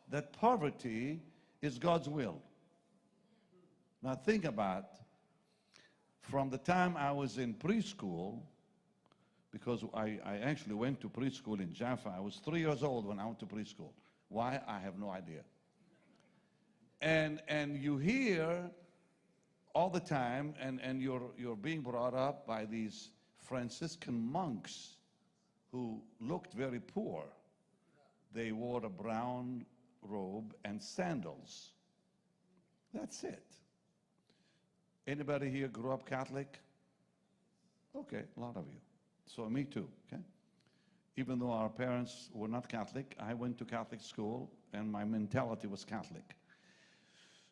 that poverty is God's will. Now think about, from the time I was in preschool, because I actually went to preschool in Jaffa. I was 3 years old when I went to preschool. Why? I have no idea. And you hear all the time, and you're being brought up by these Franciscan monks who looked very poor. They wore a brown robe and sandals. That's it. Anybody here grew up Catholic? Okay, a lot of you. So me too, okay? Even though our parents were not Catholic, I went to Catholic school and my mentality was Catholic.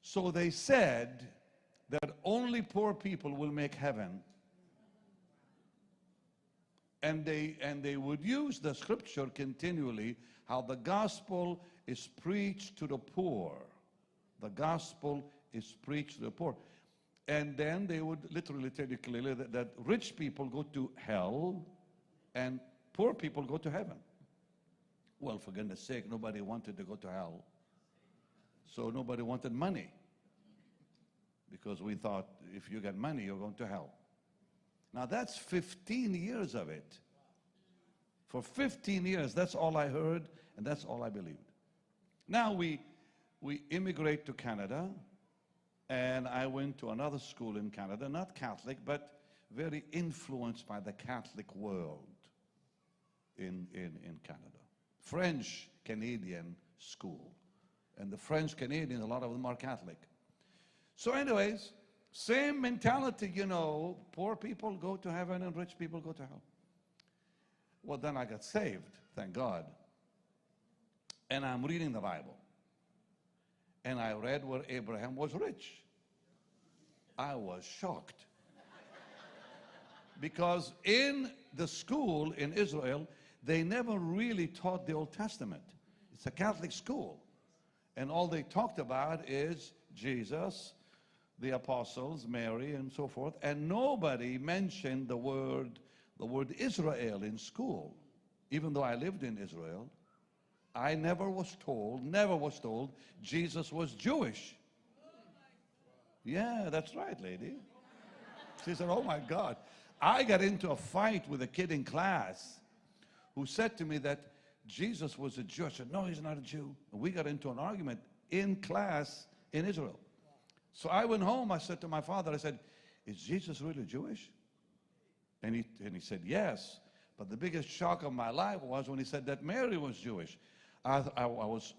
So they said that only poor people will make heaven. And they would use the scripture continually, how the gospel is preached to the poor. The gospel is preached to the poor. And then they would literally tell you clearly that rich people go to hell and poor people go to heaven. Well, for goodness sake, nobody wanted to go to hell. So nobody wanted money. Because we thought, if you get money, you're going to hell. Now that's 15 years of it. For 15 years, that's all I heard, and that's all I believed. Now we immigrate to Canada, and I went to another school in Canada, not Catholic, but very influenced by the Catholic world in Canada. French-Canadian school. And the French-Canadians, a lot of them are Catholic. So anyways, same mentality, you know, poor people go to heaven and rich people go to hell. Well, then I got saved, thank God. And I'm reading the Bible. And I read where Abraham was rich. I was shocked. Because in the school in Israel, they never really taught the Old Testament. It's a Catholic school. And all they talked about is Jesus, the apostles, Mary, and so forth. And nobody mentioned the word Israel in school. Even though I lived in Israel, I never was told Jesus was Jewish. Yeah, that's right, lady. She said, oh my God. I got into a fight with a kid in class who said to me that Jesus was a Jew. I said, no, he's not a Jew. And we got into an argument in class in Israel. So I went home, I said to my father, I said, is Jesus really Jewish? And he said, yes. But the biggest shock of my life was when he said that Mary was Jewish. I was